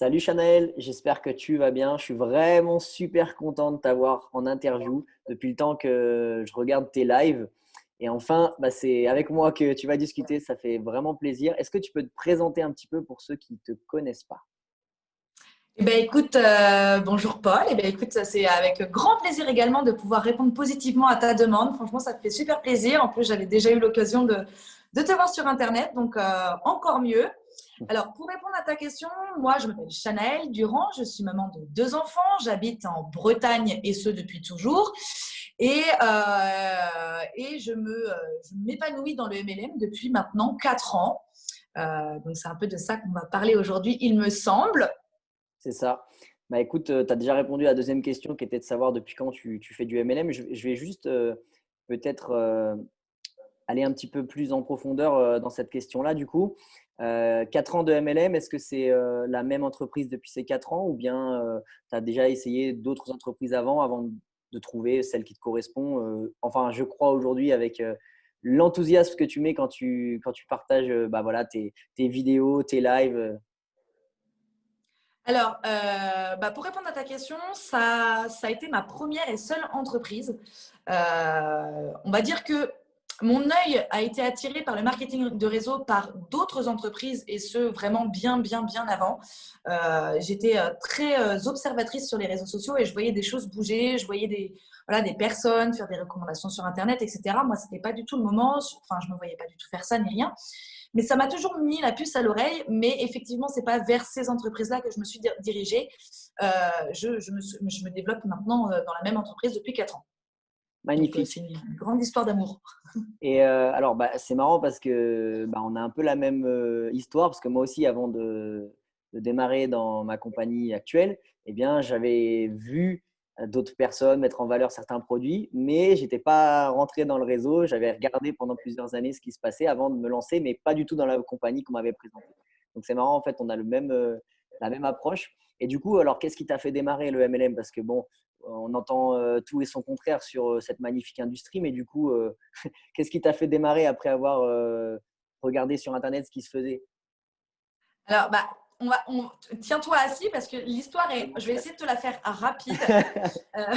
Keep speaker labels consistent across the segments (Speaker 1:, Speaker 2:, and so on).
Speaker 1: Salut Chanel, j'espère que tu vas bien. Je suis vraiment super content de t'avoir en interview depuis le temps que je regarde tes lives. Et enfin, c'est avec moi que tu vas discuter. Ça fait vraiment plaisir. Est-ce que tu peux te présenter un petit peu pour ceux qui ne te connaissent pas?
Speaker 2: Écoute, bonjour Paul. Écoute, ça, c'est avec grand plaisir également de pouvoir répondre positivement à ta demande. Franchement, ça me fait super plaisir. En plus, j'avais déjà eu l'occasion de te voir sur Internet, donc encore mieux. Alors, pour répondre à ta question, moi, je m'appelle Chanel Durand. Je suis maman de deux enfants. J'habite en Bretagne et ce depuis toujours. Je m'épanouis dans le MLM depuis maintenant 4 ans. Donc, c'est un peu de ça qu'on va parler aujourd'hui, il me semble.
Speaker 1: C'est ça. Bah écoute, tu as déjà répondu à la deuxième question qui était de savoir depuis quand tu fais du MLM. Je vais juste peut-être aller un petit peu plus en profondeur dans cette question-là. Du coup, 4 ans de MLM, est-ce que c'est la même entreprise depuis ces 4 ans ou bien tu as déjà essayé d'autres entreprises avant de trouver celle qui te correspond enfin, je crois aujourd'hui avec l'enthousiasme que tu mets quand tu partages voilà, tes vidéos, tes lives.
Speaker 2: Alors, pour répondre à ta question, ça a été ma première et seule entreprise. On va dire que mon œil a été attiré par le marketing de réseau par d'autres entreprises et ce, vraiment bien, bien, bien avant. J'étais très observatrice sur les réseaux sociaux et je voyais des choses bouger, je voyais des personnes faire des recommandations sur Internet, etc. Moi, ce n'était pas du tout le moment. Enfin, je ne me voyais pas du tout faire ça ni rien. Mais ça m'a toujours mis la puce à l'oreille. Mais effectivement, ce n'est pas vers ces entreprises-là que je me suis dirigée. Je me développe maintenant dans la même entreprise depuis 4 ans. Donc,
Speaker 1: Magnifique.
Speaker 2: c'est une grande histoire d'amour.
Speaker 1: Et alors, c'est marrant parce que on a un peu la même histoire parce que moi aussi, avant de démarrer dans ma compagnie actuelle, eh bien, j'avais vu d'autres personnes mettre en valeur certains produits, mais j'étais pas rentré dans le réseau. J'avais regardé pendant plusieurs années ce qui se passait avant de me lancer, mais pas du tout dans la compagnie qu'on m'avait présentée. Donc, c'est marrant, en fait, on a la même approche. Et du coup, alors, qu'est-ce qui t'a fait démarrer le MLM? Parce que bon, on entend tout et son contraire sur cette magnifique industrie, mais du coup, qu'est-ce qui t'a fait démarrer après avoir regardé sur Internet ce qui se faisait?
Speaker 2: Alors, tiens-toi assis parce que l'histoire est. Je vais essayer de te la faire rapide. Euh,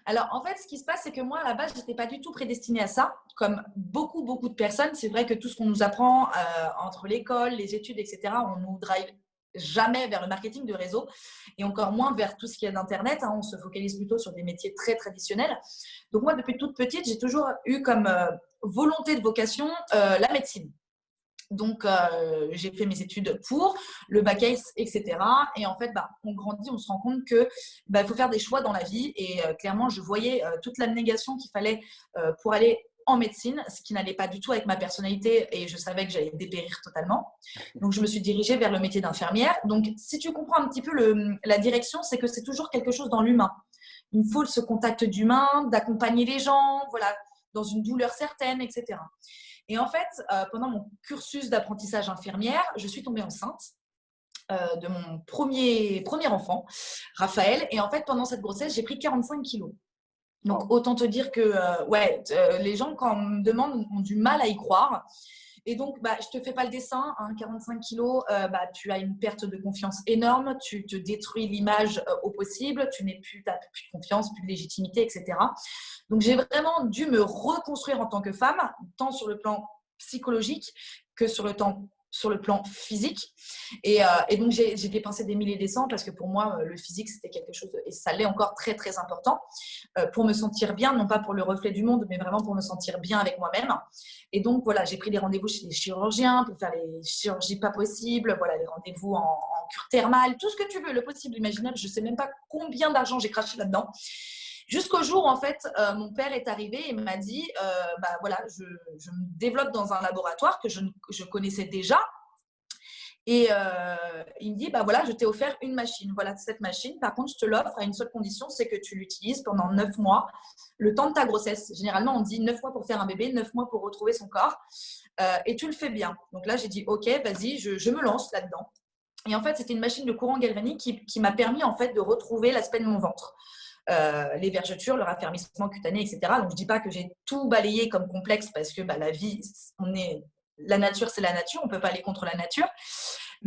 Speaker 2: Alors, en fait, ce qui se passe, c'est que moi, à la base, je n'étais pas du tout prédestinée à ça. Comme beaucoup, beaucoup de personnes, c'est vrai que tout ce qu'on nous apprend entre l'école, les études, etc., on nous drive jamais vers le marketing de réseau et encore moins vers tout ce qu'il y a d'Internet. On se focalise plutôt sur des métiers très traditionnels. Donc, moi, depuis toute petite, j'ai toujours eu comme volonté de vocation la médecine. Donc, j'ai fait mes études pour le bac S, etc. Et en fait, on grandit, on se rend compte que il faut faire des choix dans la vie. Et clairement, je voyais toute l'abnégation qu'il fallait pour aller en médecine, ce qui n'allait pas du tout avec ma personnalité et je savais que j'allais dépérir totalement. Donc, je me suis dirigée vers le métier d'infirmière. Donc, si tu comprends un petit peu la direction, c'est que c'est toujours quelque chose dans l'humain. Il me faut ce contact d'humain, d'accompagner les gens, voilà, dans une douleur certaine, etc. Et en fait, pendant mon cursus d'apprentissage infirmière, je suis tombée enceinte de mon premier enfant, Raphaël. Et en fait, pendant cette grossesse, j'ai pris 45 kilos. Donc,
Speaker 1: Wow.
Speaker 2: autant te dire que les gens, quand on me demande, ont du mal à y croire. Et donc, je te fais pas le dessin, 45 kilos, tu as une perte de confiance énorme, tu te détruis l'image au possible, tu n'as plus de confiance, plus de légitimité, etc. Donc, j'ai vraiment dû me reconstruire en tant que femme, tant sur le plan psychologique que sur le plan physique. Et donc, j'ai dépensé des milliers et des cents parce que pour moi, le physique, c'était quelque chose, et ça l'est encore très, très important, pour me sentir bien, non pas pour le reflet du monde, mais vraiment pour me sentir bien avec moi-même. Et donc, voilà, j'ai pris des rendez-vous chez les chirurgiens pour faire les chirurgies pas possibles, voilà, les rendez-vous en cure thermale, tout ce que tu veux, le possible, imaginable. Je ne sais même pas combien d'argent j'ai craché là-dedans. Jusqu'au jour où, en fait, mon père est arrivé et m'a dit, voilà, je me développe dans un laboratoire que je connaissais déjà. Et il me dit, voilà, je t'ai offert une machine. Voilà, cette machine, par contre, je te l'offre à une seule condition, c'est que tu l'utilises pendant 9 mois, le temps de ta grossesse. Généralement, on dit 9 mois pour faire un bébé, 9 mois pour retrouver son corps. Et tu le fais bien. Donc là, j'ai dit, OK, vas-y, je me lance là-dedans. Et en fait, c'était une machine de courant galvanique qui m'a permis, en fait, de retrouver l'aspect de mon ventre. Les vergetures, le raffermissement cutané, etc. Donc, je ne dis pas que j'ai tout balayé comme complexe parce que la vie, la nature, c'est la nature, on ne peut pas aller contre la nature.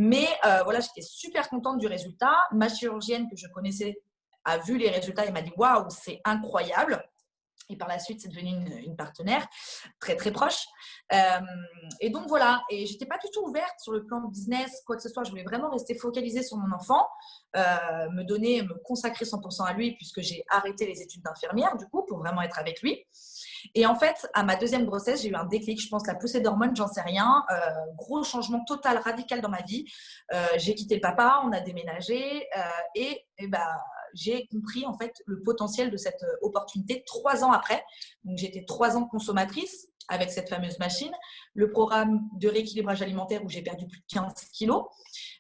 Speaker 2: Mais voilà, j'étais super contente du résultat. Ma chirurgienne que je connaissais a vu les résultats et m'a dit « Waouh, c'est incroyable !» Et par la suite, c'est devenu une partenaire très, très proche. Et donc, voilà. Et je n'étais pas du tout ouverte sur le plan business, quoi que ce soit. Je voulais vraiment rester focalisée sur mon enfant, me consacrer 100% à lui, puisque j'ai arrêté les études d'infirmière, du coup, pour vraiment être avec lui. Et en fait, à ma deuxième grossesse, j'ai eu un déclic. Je pense la poussée d'hormones, j'en sais rien. Gros changement total, radical dans ma vie. J'ai quitté le papa, on a déménagé et j'ai compris en fait le potentiel de cette opportunité 3 ans après. Donc, j'étais 3 ans consommatrice avec cette fameuse machine. Le programme de rééquilibrage alimentaire où j'ai perdu plus de 15 kilos.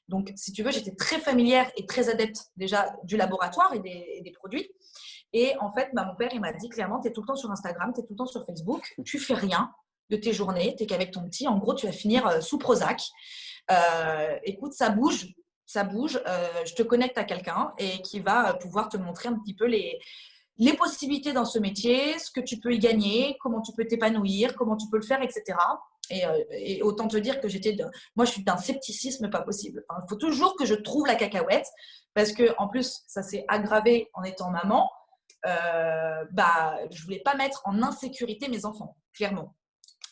Speaker 2: Donc, si tu veux, j'étais très familière et très adepte déjà du laboratoire et des produits. Et en fait, mon père, il m'a dit clairement, tu es tout le temps sur Instagram, tu es tout le temps sur Facebook, tu fais rien de tes journées, tu n'es qu'avec ton petit. En gros, tu vas finir sous Prozac. Écoute, ça bouge. Je te connecte à quelqu'un et qui va pouvoir te montrer un petit peu les possibilités dans ce métier, ce que tu peux y gagner, comment tu peux t'épanouir, comment tu peux le faire, etc. Et autant te dire que moi, je suis d'un scepticisme pas possible. Il faut toujours que je trouve la cacahuète parce que en plus, ça s'est aggravé en étant maman. Je voulais pas mettre en insécurité mes enfants, clairement.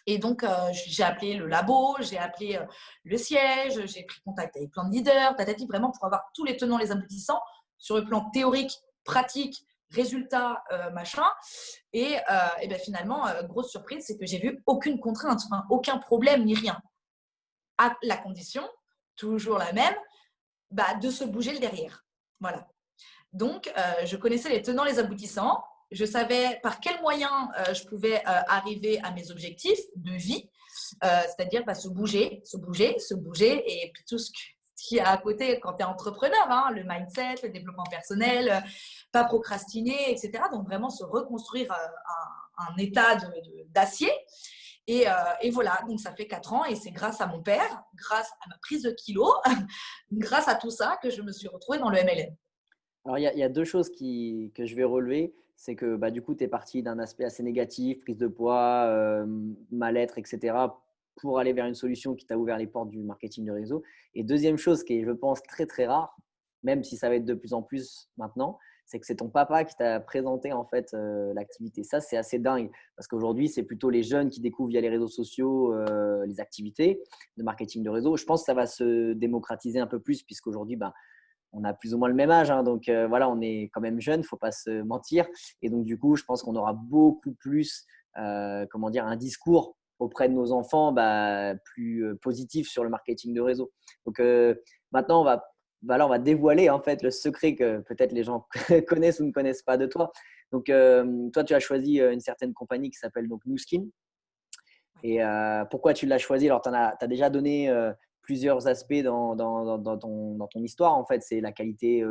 Speaker 2: Et donc, j'ai appelé le labo, j'ai appelé le siège, j'ai pris contact avec plein de leaders, vraiment pour avoir tous les tenants, les aboutissants sur le plan théorique, pratique, résultat, machin. Et finalement, grosse surprise, c'est que j'ai vu aucune contrainte, aucun problème ni rien. À la condition, toujours la même, de se bouger le derrière. Voilà. Donc, je connaissais les tenants, les aboutissants. Je savais par quels moyens je pouvais arriver à mes objectifs de vie, c'est-à-dire se bouger, et puis tout ce qu'il y a à côté quand tu es entrepreneur, le mindset, le développement personnel, pas procrastiner, etc. Donc, vraiment se reconstruire un état d'acier. Et voilà, donc ça fait 4 ans et c'est grâce à mon père, grâce à ma prise de kilos, grâce à tout ça que je me suis retrouvée dans le MLM.
Speaker 1: Alors, il y a deux choses que je vais relever. C'est que du coup, tu es parti d'un aspect assez négatif, prise de poids, mal-être, etc., pour aller vers une solution qui t'a ouvert les portes du marketing de réseau. Et deuxième chose qui est, je pense, très, très rare, même si ça va être de plus en plus maintenant, c'est que c'est ton papa qui t'a présenté en fait l'activité. Ça, c'est assez dingue parce qu'aujourd'hui, c'est plutôt les jeunes qui découvrent via les réseaux sociaux les activités de marketing de réseau. Je pense que ça va se démocratiser un peu plus puisqu'aujourd'hui, on a plus ou moins le même âge, donc voilà, on est quand même jeune, il ne faut pas se mentir. Et donc, du coup, je pense qu'on aura beaucoup plus, un discours auprès de nos enfants plus positif sur le marketing de réseau. Donc, maintenant, on va dévoiler en fait le secret que peut-être les gens connaissent ou ne connaissent pas de toi. Donc, toi, tu as choisi une certaine compagnie qui s'appelle donc Nu Skin. Et pourquoi tu l'as choisi? Alors, tu as déjà donné plusieurs aspects dans ton histoire. En fait, c'est la qualité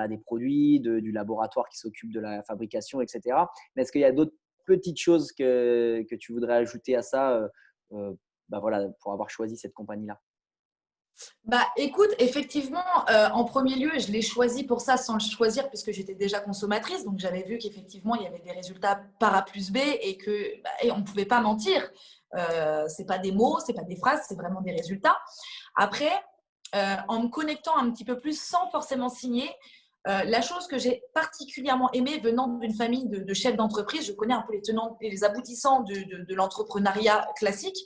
Speaker 1: des produits, du laboratoire qui s'occupe de la fabrication, etc. Mais est-ce qu'il y a d'autres petites choses que tu voudrais ajouter à ça pour avoir choisi cette compagnie-là?
Speaker 2: Écoute, effectivement, en premier lieu, je l'ai choisi pour ça sans le choisir puisque j'étais déjà consommatrice. Donc, j'avais vu qu'effectivement, il y avait des résultats par A plus B et on ne pouvait pas mentir. Ce n'est pas des mots, ce n'est pas des phrases, c'est vraiment des résultats. Après, en me connectant un petit peu plus sans forcément signer, la chose que j'ai particulièrement aimée venant d'une famille de chefs d'entreprise, je connais un peu les tenants et les aboutissants de l'entrepreneuriat classique,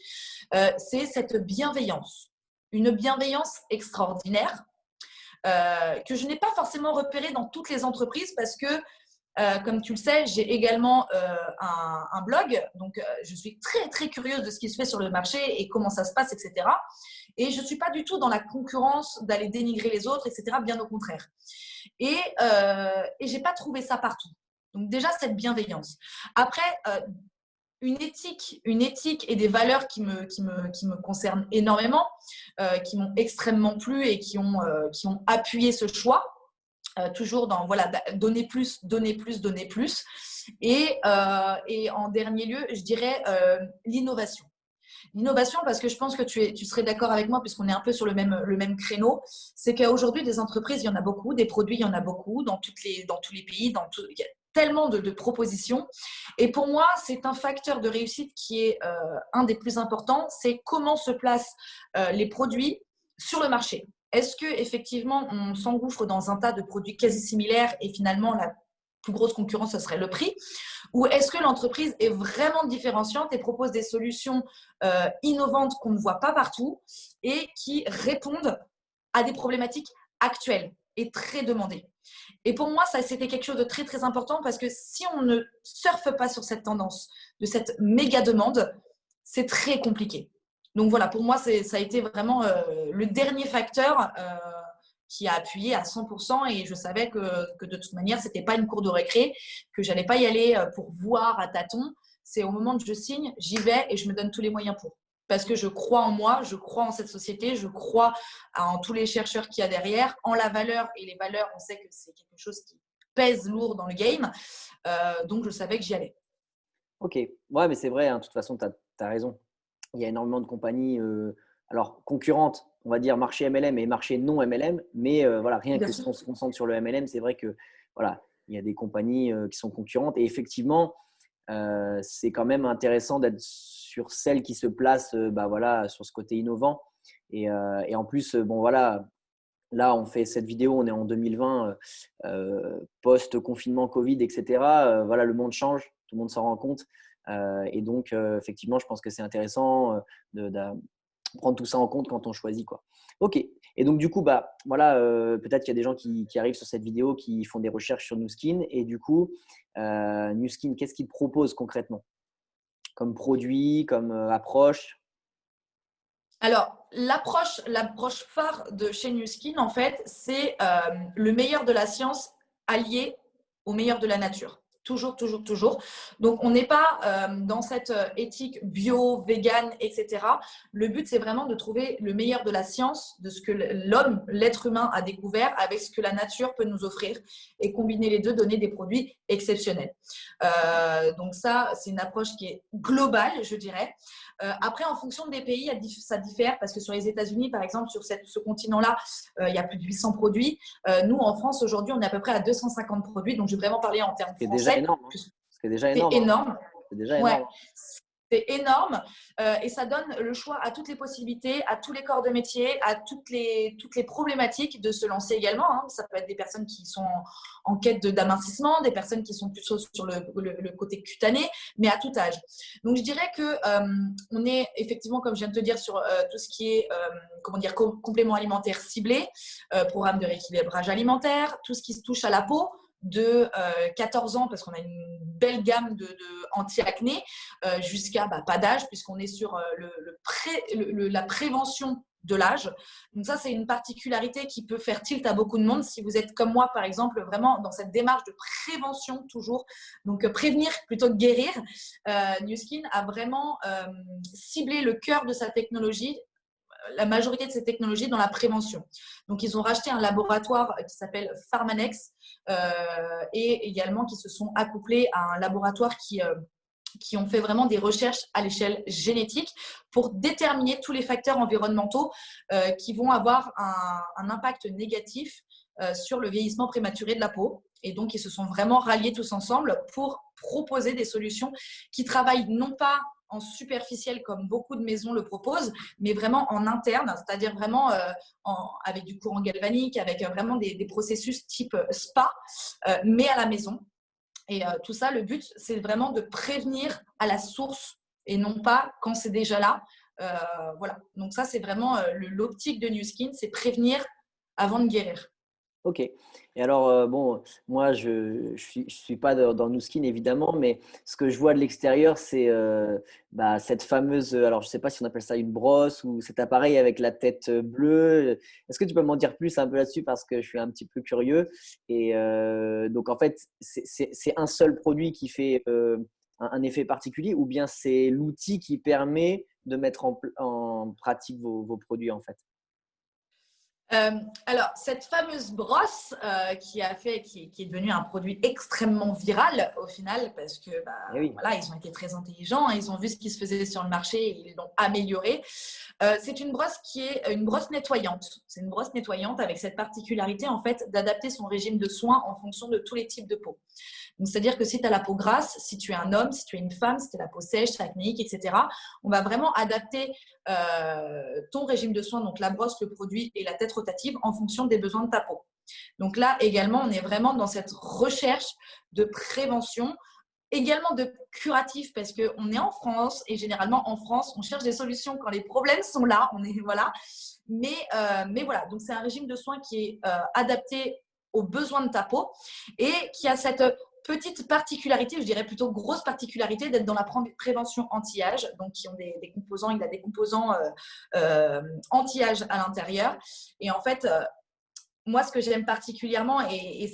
Speaker 2: c'est cette bienveillance. Une bienveillance extraordinaire que je n'ai pas forcément repérée dans toutes les entreprises parce que, comme tu le sais, j'ai également un blog. Donc, je suis très, très curieuse de ce qui se fait sur le marché et comment ça se passe, etc. Et je ne suis pas du tout dans la concurrence d'aller dénigrer les autres, etc. Bien au contraire. Et je n'ai pas trouvé ça partout. Donc, déjà, cette bienveillance. Après, une éthique et des valeurs qui me concernent énormément, qui m'ont extrêmement plu et qui ont appuyé ce choix. Toujours dans donner plus. Et en dernier lieu, je dirais l'innovation. L'innovation, parce que je pense que tu serais d'accord avec moi, puisqu'on est un peu sur le même créneau, c'est qu'aujourd'hui, des entreprises, il y en a beaucoup, des produits, il y en a beaucoup, dans tous les pays, il y a tellement de propositions. Et pour moi, c'est un facteur de réussite qui est un des plus importants, c'est comment se placent les produits, sur le marché. Est-ce qu'effectivement, on s'engouffre dans un tas de produits quasi similaires et finalement, la plus grosse concurrence, ce serait le prix? Ou est-ce que l'entreprise est vraiment différenciante et propose des solutions innovantes qu'on ne voit pas partout et qui répondent à des problématiques actuelles et très demandées? Et pour moi, ça, c'était quelque chose de très, très important parce que si on ne surfe pas sur cette tendance de cette méga demande, c'est très compliqué. Donc voilà, pour moi, ça a été vraiment le dernier facteur qui a appuyé à 100% et je savais que de toute manière, ce n'était pas une cour de récré, que je n'allais pas y aller pour voir à tâtons. C'est au moment où je signe, j'y vais et je me donne tous les moyens pour. Parce que je crois en moi, je crois en cette société, je crois en tous les chercheurs qu'il y a derrière, en la valeur. Et les valeurs, on sait que c'est quelque chose qui pèse lourd dans le game. Donc, je savais que j'y allais.
Speaker 1: Ok, ouais, mais c'est vrai, hein, de toute façon, tu as raison. Il y a énormément de compagnies alors concurrentes, on va dire marché MLM et marché non MLM, mais voilà, rien
Speaker 2: Bien
Speaker 1: que
Speaker 2: sûr.
Speaker 1: si on se concentre sur le MLM, c'est vrai que voilà, il y a des compagnies qui sont concurrentes et effectivement, c'est quand même intéressant d'être sur celles qui se placent bah, voilà, sur ce côté innovant et en plus, bon voilà, là on fait cette vidéo, on est en 2020, post-confinement Covid, etc. Voilà, le monde change, tout le monde s'en rend compte. Et donc, effectivement, je pense que c'est intéressant de prendre tout ça en compte quand on choisit, quoi. Ok. Et donc, du coup, bah, voilà, peut-être qu'il y a des gens qui arrivent sur cette vidéo qui font des recherches sur Nuskin. Et du coup, Nuskin, qu'est-ce qu'ils proposent concrètement comme produit, comme approche?
Speaker 2: Alors, l'approche phare de chez Nuskin, en fait, c'est le meilleur de la science allié au meilleur de la nature. Toujours, toujours, toujours. Donc, on n'est pas dans cette éthique bio, vegan, etc. Le but, c'est vraiment de trouver le meilleur de la science, de ce que l'homme, l'être humain a découvert avec ce que la nature peut nous offrir et combiner les deux, donner des produits exceptionnels. Donc ça, c'est une approche qui est globale, je dirais. Après, en fonction des pays, ça diffère parce que sur les États-Unis, par exemple, sur ce continent-là, il y a plus de 800 produits. Nous, en France, aujourd'hui, on est à peu près à 250 produits. Donc, je vais vraiment parler en termes
Speaker 1: Ce qui est déjà
Speaker 2: français.
Speaker 1: énorme, hein. Ce qui est déjà
Speaker 2: C'est
Speaker 1: énorme, hein.
Speaker 2: énorme.
Speaker 1: C'est déjà
Speaker 2: Ouais,
Speaker 1: énorme.
Speaker 2: c'est énorme et ça donne le choix à toutes les possibilités, à tous les corps de métier, à toutes les problématiques de se lancer également. Hein. Ça peut être des personnes qui sont en quête d'amincissement, des personnes qui sont plutôt sur le côté cutané, mais à tout âge. Donc je dirais que on est effectivement, comme je viens de te dire, sur tout ce qui est comment dire, complément alimentaire ciblé, programme de rééquilibrage alimentaire, tout ce qui se touche à la peau de 14 ans, parce qu'on a une belle gamme de anti-acné, jusqu'à pas d'âge, puisqu'on est sur la prévention de l'âge. Donc ça, c'est une particularité qui peut faire tilt à beaucoup de monde. Si vous êtes comme moi, par exemple, vraiment dans cette démarche de prévention toujours, donc prévenir plutôt que guérir, Nuskin a vraiment ciblé le cœur de sa technologie, la majorité de ces technologies dans la prévention. Donc, ils ont racheté un laboratoire qui s'appelle Pharmanex et également qui se sont accouplés à un laboratoire qui ont fait vraiment des recherches à l'échelle génétique pour déterminer tous les facteurs environnementaux qui vont avoir un impact négatif sur le vieillissement prématuré de la peau. Et donc, ils se sont vraiment ralliés tous ensemble pour proposer des solutions qui travaillent non pas en superficiel comme beaucoup de maisons le proposent, mais vraiment en interne, c'est-à-dire vraiment avec du courant galvanique, avec vraiment des processus type spa, mais à la maison. Et tout ça, le but, c'est vraiment de prévenir à la source et non pas quand c'est déjà là. Voilà. Donc ça, c'est vraiment l'optique de Nuskin, c'est prévenir avant de guérir.
Speaker 1: Ok. Et alors, bon, moi, je suis pas dans Nuskin, évidemment, mais ce que je vois de l'extérieur, c'est bah, cette fameuse, alors je sais pas si on appelle ça une brosse ou cet appareil avec la tête bleue. Est-ce que tu peux m'en dire plus un peu là-dessus parce que je suis un petit peu curieux. Et donc, en fait, c'est un seul produit qui fait un effet particulier ou bien c'est l'outil qui permet de mettre en pratique vos produits, en fait?
Speaker 2: Euh, alors, cette fameuse brosse qui est devenue un produit extrêmement viral au final, parce que
Speaker 1: Eh oui.
Speaker 2: voilà, ils ont été très intelligents, hein, ils ont vu ce qui se faisait sur le marché et ils l'ont amélioré. C'est une brosse qui est une brosse nettoyante. C'est une brosse nettoyante avec cette particularité en fait d'adapter son régime de soins en fonction de tous les types de peau. Donc, c'est-à-dire que si tu as la peau grasse, si tu es un homme, si tu es une femme, si tu as la peau sèche, acnéique, etc., on va vraiment adapter ton régime de soins, donc la brosse, le produit et la tête rotative en fonction des besoins de ta peau. Donc là, également, on est vraiment dans cette recherche de prévention, également de curatif, parce qu'on est en France et généralement en France, on cherche des solutions quand les problèmes sont là. Voilà. Mais voilà, donc c'est un régime de soins qui est adapté aux besoins de ta peau et qui a cette petite particularité, je dirais plutôt grosse particularité, d'être dans la prévention anti-âge, donc qui ont des composants, il a des composants anti-âge à l'intérieur. Et en fait, moi, ce que j'aime particulièrement, et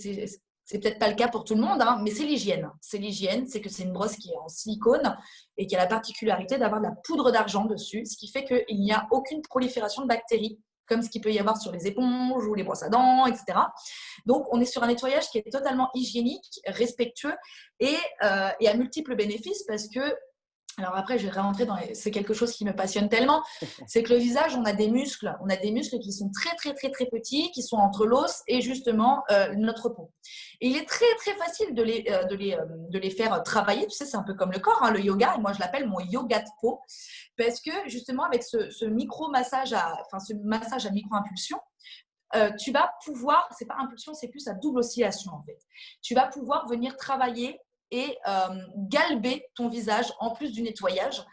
Speaker 2: c'est peut-être pas le cas pour tout le monde, hein, mais c'est l'hygiène. C'est l'hygiène, c'est que c'est une brosse qui est en silicone et qui a la particularité d'avoir de la poudre d'argent dessus, ce qui fait qu'il n'y a aucune prolifération de bactéries, comme ce qu'il peut y avoir sur les éponges ou les brosses à dents, etc. Donc, on est sur un nettoyage qui est totalement hygiénique, respectueux et à multiples bénéfices parce que alors après, je vais rentrer dans c'est quelque chose qui me passionne tellement, c'est que le visage, on a des muscles qui sont très très très très petits, qui sont entre l'os et justement notre peau. Et il est très très facile de les faire travailler. Tu sais, c'est un peu comme le corps, hein, le yoga. Et moi, je l'appelle mon yoga de peau parce que justement avec ce micro massage ce massage à micro impulsion, tu vas pouvoir, c'est pas impulsion, c'est plus à double oscillation en fait. Tu vas pouvoir venir travailler et galber ton visage en plus du nettoyage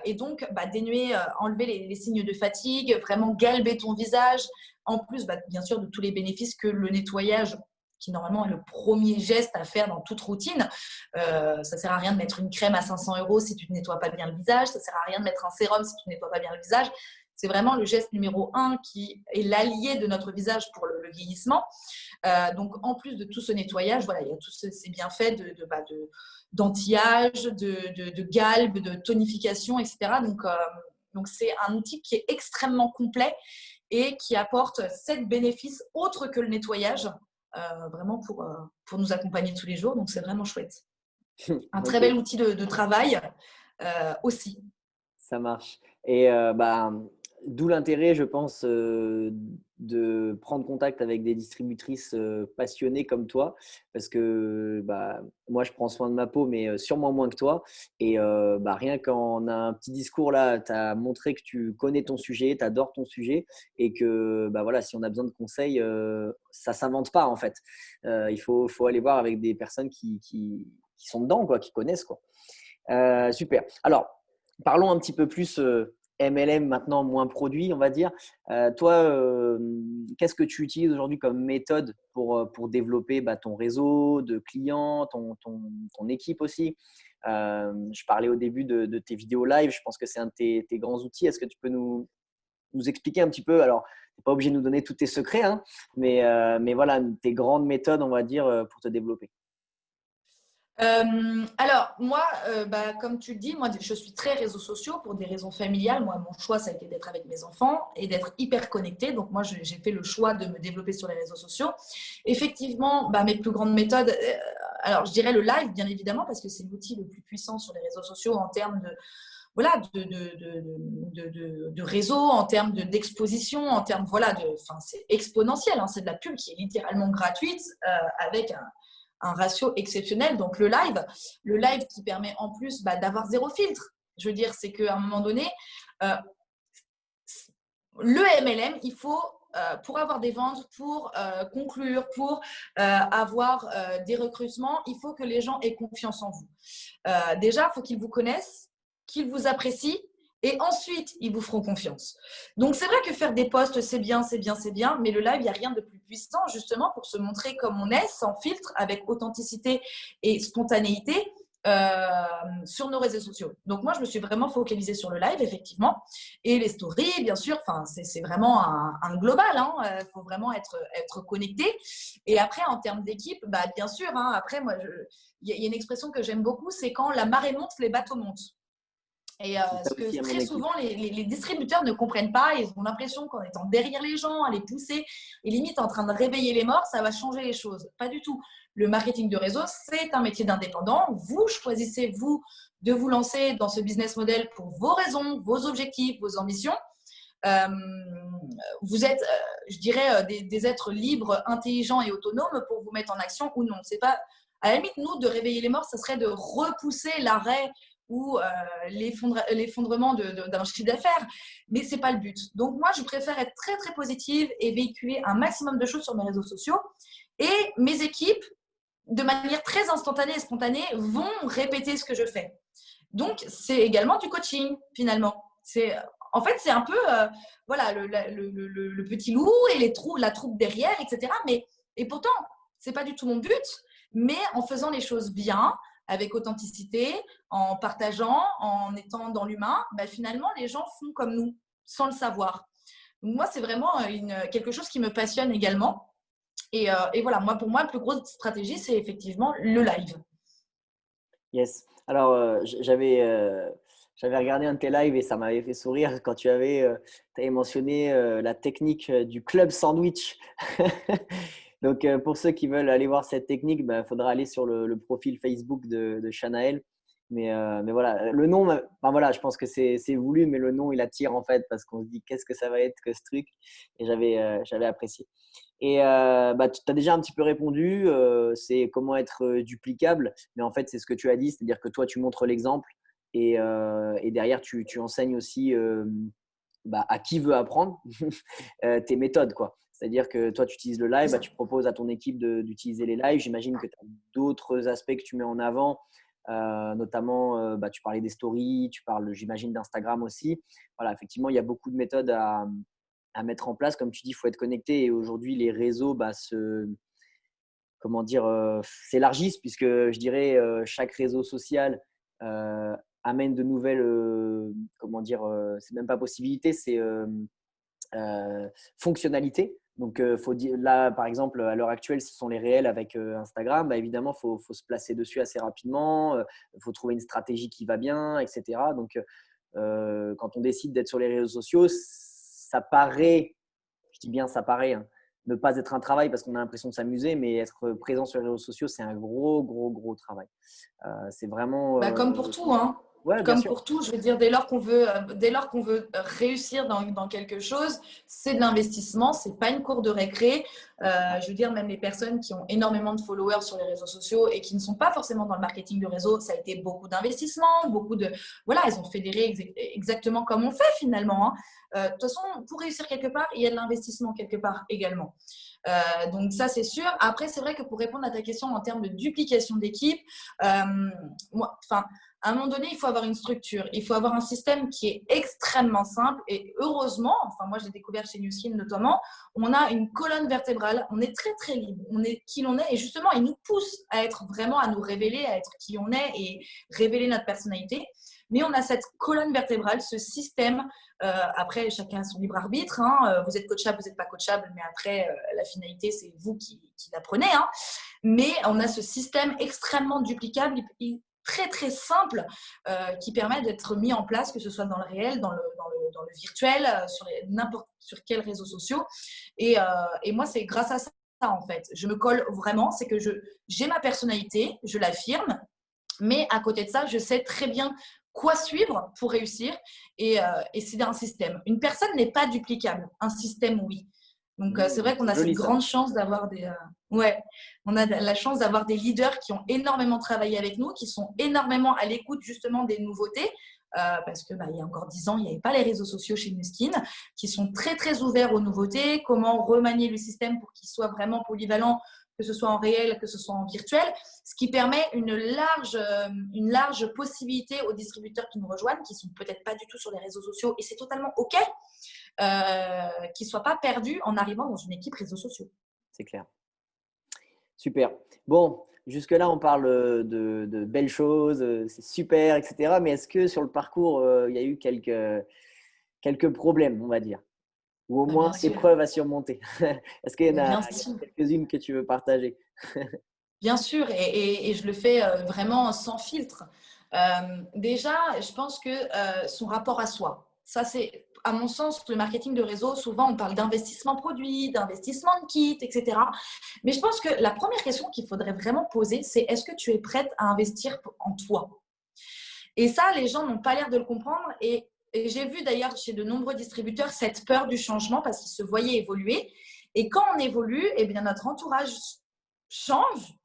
Speaker 2: et donc dénuer, enlever les signes de fatigue, vraiment galber ton visage en plus bien sûr de tous les bénéfices que le nettoyage qui normalement est le premier geste à faire dans toute routine. Ça sert à rien de mettre une crème à 500 € si tu ne nettoies pas bien le visage, ça sert à rien de mettre un sérum si tu ne nettoies pas bien le visage. C'est vraiment le geste numéro 1 qui est l'allié de notre visage pour le vieillissement. Donc, en plus de tout ce nettoyage, voilà, il y a tous ces bienfaits d'anti-âge, de galbe, de tonification, etc. Donc, c'est un outil qui est extrêmement complet et qui apporte 7 bénéfices autres que le nettoyage, vraiment pour nous accompagner tous les jours. Donc, c'est vraiment chouette. Un très bel
Speaker 1: Ok.
Speaker 2: outil de travail aussi.
Speaker 1: Ça marche. Et d'où l'intérêt, je pense, de prendre contact avec des distributrices passionnées comme toi, parce que moi, je prends soin de ma peau, mais sûrement moins que toi. Et rien qu'en un petit discours là, tu as montré que tu connais ton sujet, tu adores ton sujet, et que voilà, si on a besoin de conseils, ça ne s'invente pas en fait. Il faut aller voir avec des personnes qui sont dedans, quoi, qui connaissent, quoi. Super. Alors, parlons un petit peu plus MLM maintenant, moins produit, on va dire. Toi, qu'est-ce que tu utilises aujourd'hui comme méthode pour développer ton réseau de clients, ton équipe aussi? Je parlais au début de tes vidéos live. Je pense que c'est un de tes grands outils. Est-ce que tu peux nous expliquer un petit peu? Alors, tu n'es pas obligé de nous donner tous tes secrets, hein, mais voilà, tes grandes méthodes, on va dire, pour te développer.
Speaker 2: Alors, moi, comme tu le dis, moi, je suis très réseaux sociaux pour des raisons familiales. Moi, mon choix, ça a été d'être avec mes enfants et d'être hyper connectée. Donc, moi, j'ai fait le choix de me développer sur les réseaux sociaux. Effectivement, mes plus grandes méthodes, alors, je dirais le live, bien évidemment, parce que c'est l'outil le plus puissant sur les réseaux sociaux en termes de, voilà, de réseau, en termes d'exposition, en termes, voilà, c'est exponentiel, hein, c'est de la pub qui est littéralement gratuite avec un ratio exceptionnel. Donc, le live qui permet en plus d'avoir zéro filtre. Je veux dire, c'est qu'à un moment donné, euh, le MLM, il faut, pour avoir des ventes, pour conclure, pour avoir des recrutements, il faut que les gens aient confiance en vous. Déjà, il faut qu'ils vous connaissent, qu'ils vous apprécient et ensuite, ils vous feront confiance. Donc, c'est vrai que faire des posts, c'est bien, c'est bien, c'est bien, mais le live, il n'y a rien de plus puissant justement pour se montrer comme on est, sans filtre, avec authenticité et spontanéité sur nos réseaux sociaux. Donc, moi, je me suis vraiment focalisée sur le live, effectivement, et les stories, bien sûr. Enfin, c'est vraiment un global. Il faut vraiment être connecté. Et après, en termes d'équipe, bien sûr, hein, après, moi, il y a une expression que j'aime beaucoup, c'est quand la marée monte, les bateaux montent. Et
Speaker 1: C'est ça
Speaker 2: ce
Speaker 1: aussi
Speaker 2: que
Speaker 1: à mon
Speaker 2: très
Speaker 1: équipe.
Speaker 2: souvent, les distributeurs ne comprennent pas. Ils ont l'impression qu'en étant derrière les gens, à les pousser et limite en train de réveiller les morts, ça va changer les choses. Pas du tout. Le marketing de réseau, c'est un métier d'indépendant. Vous choisissez, vous, de vous lancer dans ce business model pour vos raisons, vos objectifs, vos ambitions. Euh, vous êtes, je dirais, des êtres libres, intelligents et autonomes pour vous mettre en action ou non. C'est pas, à la limite, nous, de réveiller les morts, ça serait de repousser l'arrêt ou l'effondrement d'un chiffre d'affaires, mais c'est pas le but. Donc moi, je préfère être très très positive et véhiculer un maximum de choses sur mes réseaux sociaux. Et mes équipes, de manière très instantanée et spontanée, vont répéter ce que je fais. Donc, c'est également du coaching, finalement. En fait, c'est un peu voilà, le petit loup et la troupe derrière, etc. Et pourtant, ce n'est pas du tout mon but, mais en faisant les choses bien, avec authenticité, en partageant, en étant dans l'humain, bah, finalement, les gens font comme nous, sans le savoir. Donc, moi, c'est vraiment quelque chose qui me passionne également. Et voilà, pour moi, la plus grosse stratégie, c'est effectivement le live.
Speaker 1: Yes. Alors, j'avais regardé un de tes lives et ça m'avait fait sourire quand tu avais mentionné la technique du club sandwich. Donc, pour ceux qui veulent aller voir cette technique, il faudra aller sur le profil Facebook de Shanaël. Mais voilà, le nom, voilà, je pense que c'est voulu, mais le nom, il attire en fait parce qu'on se dit qu'est-ce que ça va être que ce truc. Et j'avais apprécié. Et tu as déjà un petit peu répondu, c'est comment être duplicable. Mais en fait, c'est ce que tu as dit, c'est-à-dire que toi, tu montres l'exemple et derrière, tu enseignes aussi à qui veut apprendre tes méthodes, quoi. C'est-à-dire que toi, tu utilises le live, tu proposes à ton équipe d'utiliser les lives. J'imagine que tu as d'autres aspects que tu mets en avant, notamment, tu parlais des stories, tu parles, j'imagine, d'Instagram aussi. Voilà, effectivement, il y a beaucoup de méthodes à mettre en place. Comme tu dis, il faut être connecté. Et aujourd'hui, les réseaux s'élargissent puisque je dirais chaque réseau social amène de nouvelles, c'est même pas possibilités, c'est fonctionnalités. Donc, faut dire, là, par exemple, à l'heure actuelle, ce sont les réels avec Instagram. Évidemment, faut se placer dessus assez rapidement. Il faut trouver une stratégie qui va bien, etc. Donc, quand on décide d'être sur les réseaux sociaux, ça paraît, je dis bien ça paraît, hein, ne pas être un travail parce qu'on a l'impression de s'amuser, mais être présent sur les réseaux sociaux, c'est un gros, gros, gros travail. C'est vraiment…
Speaker 2: Comme pour tout, hein.
Speaker 1: Ouais, bien
Speaker 2: Comme
Speaker 1: sûr.
Speaker 2: pour tout, je veux dire, dès lors qu'on veut réussir dans quelque chose, c'est de l'investissement, c'est pas une cour de récré. Je veux dire, même les personnes qui ont énormément de followers sur les réseaux sociaux et qui ne sont pas forcément dans le marketing de réseau, ça a été beaucoup d'investissement, voilà, ils ont fédéré exactement comme on fait finalement, hein. De toute façon, pour réussir quelque part, il y a de l'investissement quelque part également. Donc ça, c'est sûr. Après, c'est vrai que pour répondre à ta question en termes de duplication d'équipe, à un moment donné, il faut avoir une structure, il faut avoir un système qui est extrêmement simple et heureusement, moi j'ai découvert chez Nuskin notamment, on a une colonne vertébrale, on est très très libre, on est qui l'on est et justement il nous pousse à être vraiment, à nous révéler, à être qui on est et révéler notre personnalité. Mais on a cette colonne vertébrale, ce système. Après, chacun a son libre arbitre, hein. Vous êtes coachable, vous n'êtes pas coachable, mais après, la finalité, c'est vous qui l'apprenez, hein. Mais on a ce système extrêmement duplicable, très très simple, qui permet d'être mis en place, que ce soit dans le réel, dans le virtuel, n'importe sur quels réseaux sociaux. Et moi, c'est grâce à ça, en fait. Je me colle vraiment, c'est que j'ai ma personnalité, je l'affirme, mais à côté de ça, je sais très bien quoi suivre pour réussir et c'est un système. Une personne n'est pas duplicable, un système, oui. Donc, c'est vrai qu'on a cette grande chance d'avoir on a la chance d'avoir des leaders qui ont énormément travaillé avec nous, qui sont énormément à l'écoute justement des nouveautés. Parce que il y a encore 10 ans, il n'y avait pas les réseaux sociaux chez Nuskin, qui sont très très ouverts aux nouveautés, comment remanier le système pour qu'il soit vraiment polyvalent, que ce soit en réel, que ce soit en virtuel, ce qui permet une large possibilité aux distributeurs qui nous rejoignent, qui ne sont peut-être pas du tout sur les réseaux sociaux, et c'est totalement OK, qu'ils ne soient pas perdus en arrivant dans une équipe réseaux sociaux.
Speaker 1: C'est clair. Super. Bon, jusque-là, on parle de belles choses, c'est super, etc. Mais est-ce que sur le parcours, il y a eu quelques problèmes, on va dire, ou au moins épreuves à surmonter? Est-ce qu'il y en a quelques-unes que tu veux partager?
Speaker 2: Bien sûr, et je le fais vraiment sans filtre. Déjà, je pense que son rapport à soi, ça c'est, à mon sens, le marketing de réseau, souvent on parle d'investissement produit, d'investissement de kit, etc. Mais je pense que la première question qu'il faudrait vraiment poser, c'est est-ce que tu es prête à investir en toi? Et ça, les gens n'ont pas l'air de le comprendre. Et j'ai vu d'ailleurs chez de nombreux distributeurs cette peur du changement parce qu'ils se voyaient évoluer. Et quand on évolue, eh bien, notre entourage change.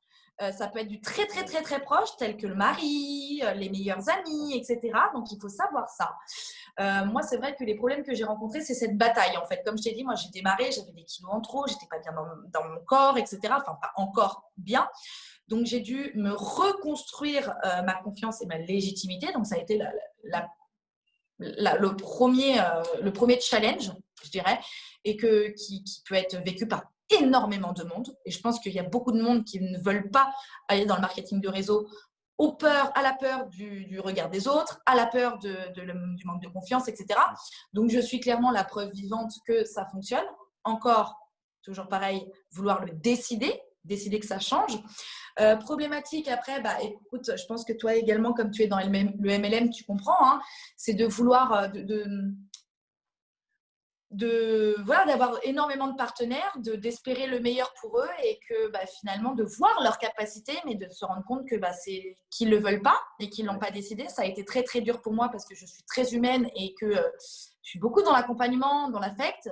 Speaker 2: Ça peut être du très, très, très, très proche, tel que le mari, les meilleurs amis, etc. Donc, il faut savoir ça. Moi, c'est vrai que les problèmes que j'ai rencontrés, c'est cette bataille, en fait. Comme je t'ai dit, moi, j'ai démarré, j'avais des kilos en trop, j'étais pas bien dans mon corps, etc. Enfin, pas encore bien. Donc, j'ai dû me reconstruire ma confiance et ma légitimité. Donc, ça a été le premier challenge, je dirais, et qui peut être vécu par énormément de monde. Et je pense qu'il y a beaucoup de monde qui ne veulent pas aller dans le marketing de réseau à la peur du regard des autres, à la peur du manque de confiance, etc. Donc, je suis clairement la preuve vivante que ça fonctionne. Encore, toujours pareil, vouloir le décider que ça change. Problématique après, bah, écoute, je pense que toi également, comme tu es dans le MLM, tu comprends, hein, c'est de vouloir voilà, d'avoir énormément de partenaires, d'espérer le meilleur pour eux et que bah, finalement de voir leurs capacités, mais de se rendre compte que bah, c'est qu'ils ne le veulent pas et qu'ils ne l'ont pas décidé. Ça a été très très dur pour moi parce que je suis très humaine et que je suis beaucoup dans l'accompagnement, dans l'affect.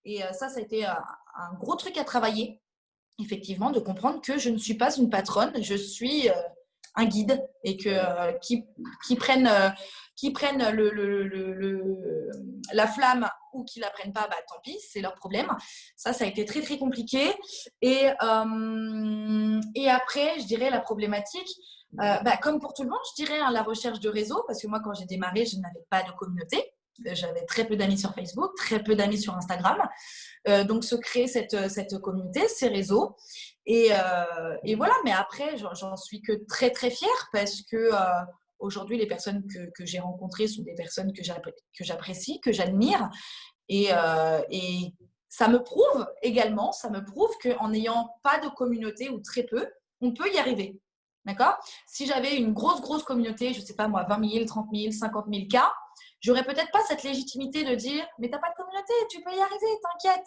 Speaker 2: Et ça a été un gros truc à travailler, effectivement, de comprendre que je ne suis pas une patronne, je suis un guide et que qui prennent la flamme ou qui la prennent pas, bah tant pis, c'est leur problème. Ça a été très très compliqué. Et après, je dirais la problématique, bah, comme pour tout le monde, je dirais hein, la recherche de réseau, parce que moi quand j'ai démarré, je n'avais pas de communauté. J'avais très peu d'amis sur Facebook, très peu d'amis sur Instagram. Donc, se créer cette communauté, ces réseaux. Et voilà, mais après, j'en suis que très, très fière parce que aujourd'hui, les personnes que j'ai rencontrées sont des personnes que j'apprécie, que j'admire. Et ça me prouve également, ça me prouve qu'en n'ayant pas de communauté ou très peu, on peut y arriver. D'accord? Si j'avais une grosse, grosse communauté, je ne sais pas moi, 20 000, 30 000, 50 000 cas, j'aurais peut-être pas cette légitimité de dire mais t'as pas de communauté, tu peux y arriver, t'inquiète.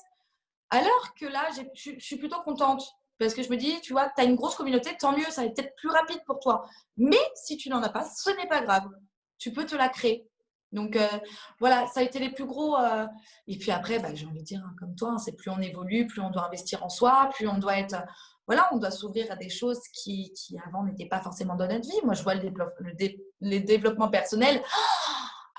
Speaker 2: Alors que là, je suis plutôt contente parce que je me dis, tu vois, tu as une grosse communauté, tant mieux, ça va être peut-être plus rapide pour toi. Mais si tu n'en as pas, ce n'est pas grave. Tu peux te la créer. Donc voilà, ça a été les plus gros. Et puis après, bah, j'ai envie de dire, hein, comme toi, hein, c'est plus on évolue, plus on doit investir en soi, plus on doit être. Voilà, on doit s'ouvrir à des choses qui avant n'étaient pas forcément dans notre vie. Moi, je vois les développements personnels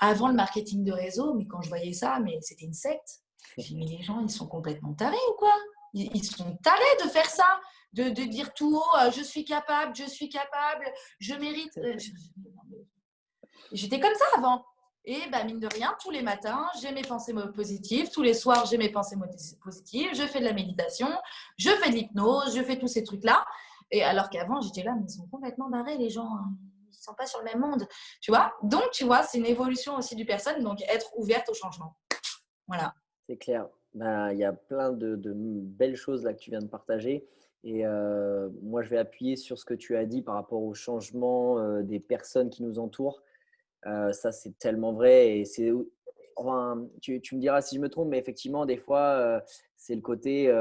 Speaker 2: avant le marketing de réseau, mais quand je voyais ça, mais c'était une secte. J'ai dit, mais les gens, ils sont complètement tarés ou quoi? Ils sont tarés de faire ça, de dire tout haut, je suis capable, je mérite. J'étais comme ça avant. Et bah, mine de rien, tous les matins, j'ai mes pensées positives. Tous les soirs, j'ai mes pensées positives. Je fais de la méditation, je fais de l'hypnose, je fais tous ces trucs-là. Et alors qu'avant, j'étais là, mais ils sont complètement barrés, les gens. Ils ne sont pas sur le même monde. Tu vois? Donc, tu vois, c'est une évolution aussi du personne. Donc, être ouverte au changement. Voilà.
Speaker 1: C'est clair. Ben, il y a plein de belles choses là que tu viens de partager. Et moi, je vais appuyer sur ce que tu as dit par rapport au changement des personnes qui nous entourent. Ça, c'est tellement vrai. Et c'est, enfin, tu me diras si je me trompe, mais effectivement, des fois, c'est le côté,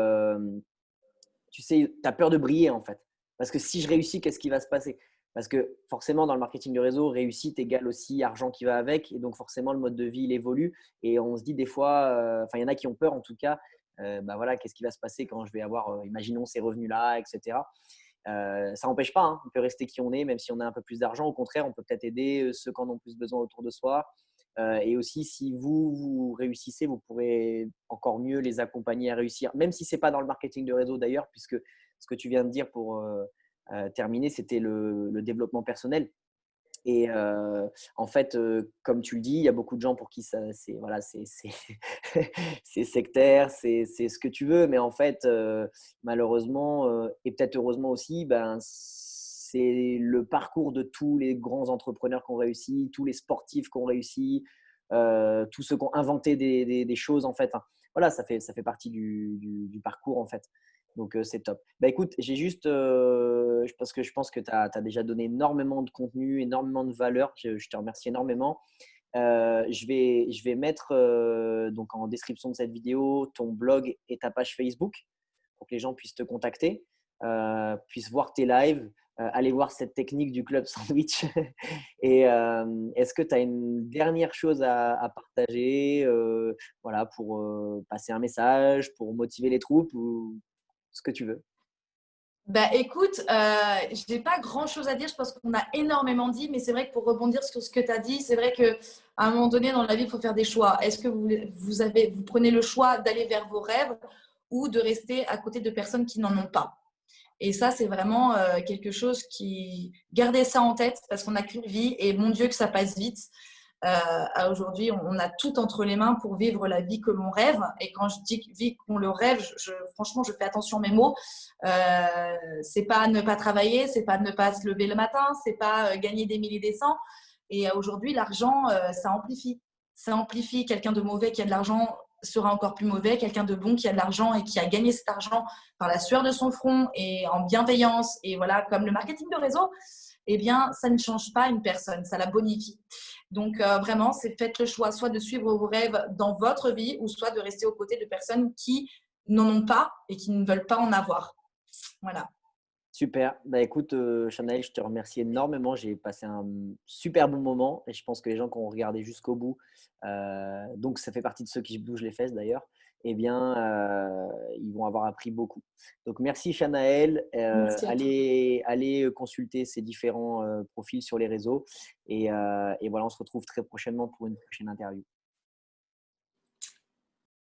Speaker 1: tu sais, tu as peur de briller en fait. Parce que si je réussis, qu'est-ce qui va se passer? Parce que forcément, dans le marketing du réseau, réussite égale aussi argent qui va avec. Et donc, forcément, le mode de vie, il évolue. Et on se dit des fois, enfin, il y en a qui ont peur en tout cas, bah voilà, qu'est-ce qui va se passer quand je vais avoir, imaginons, ces revenus-là, etc. Ça n'empêche pas, hein, on peut rester qui on est, même si on a un peu plus d'argent. Au contraire, on peut peut-être aider ceux qui en ont plus besoin autour de soi. Et aussi, si vous réussissez, vous pourrez encore mieux les accompagner à réussir, même si ce n'est pas dans le marketing de réseau d'ailleurs, puisque ce que tu viens de dire pour terminer, c'était le développement personnel. Et en fait, comme tu le dis, il y a beaucoup de gens pour qui ça, c'est voilà, c'est sectaire, c'est ce que tu veux, mais en fait, malheureusement et peut-être heureusement aussi, ben, c'est le parcours de tous les grands entrepreneurs qui ont réussi, tous les sportifs qui ont réussi, tous ceux qui ont inventé des choses en fait, hein. Voilà, ça fait partie du parcours en fait. Donc, c'est top. Bah, écoute, j'ai juste, parce que je pense que tu as déjà donné énormément de contenu, énormément de valeur. Je te remercie énormément. Je vais mettre donc en description de cette vidéo ton blog et ta page Facebook pour que les gens puissent te contacter, puissent voir tes lives, aller voir cette technique du club sandwich. Et est-ce que tu as une dernière chose à partager, voilà, pour passer un message, pour motiver les troupes ou ce que tu veux?
Speaker 2: Bah, écoute, je n'ai pas grand-chose à dire. Je pense qu'on a énormément dit, mais c'est vrai que pour rebondir sur ce que tu as dit, c'est vrai qu'à un moment donné, dans la vie, il faut faire des choix. Est-ce que vous prenez le choix d'aller vers vos rêves ou de rester à côté de personnes qui n'en ont pas? Et ça, c'est vraiment quelque chose qui… Gardez ça en tête parce qu'on n'a qu'une vie et mon Dieu que ça passe vite. Aujourd'hui, on a tout entre les mains pour vivre la vie que l'on rêve. Et quand je dis vie qu'on le rêve, franchement, je fais attention à mes mots. C'est pas ne pas travailler, c'est pas ne pas se lever le matin, c'est pas gagner des milliers des cents. Et aujourd'hui, l'argent, ça amplifie. Ça amplifie. Quelqu'un de mauvais qui a de l'argent sera encore plus mauvais. Quelqu'un de bon qui a de l'argent et qui a gagné cet argent par la sueur de son front et en bienveillance. Et voilà, comme le marketing de réseau, eh bien, ça ne change pas une personne, ça la bonifie. Donc, vraiment, faites le choix soit de suivre vos rêves dans votre vie ou soit de rester aux côtés de personnes qui n'en ont pas et qui ne veulent pas en avoir. Voilà.
Speaker 1: Super. Bah, écoute, Chanel, je te remercie énormément. J'ai passé un super bon moment et je pense que les gens qui ont regardé jusqu'au bout, donc ça fait partie de ceux qui bougent les fesses d'ailleurs, eh bien, ils vont avoir appris beaucoup. Donc merci Chanaël.
Speaker 2: Merci à toi.
Speaker 1: Allez consulter ces différents profils sur les réseaux et voilà, on se retrouve très prochainement pour une prochaine interview.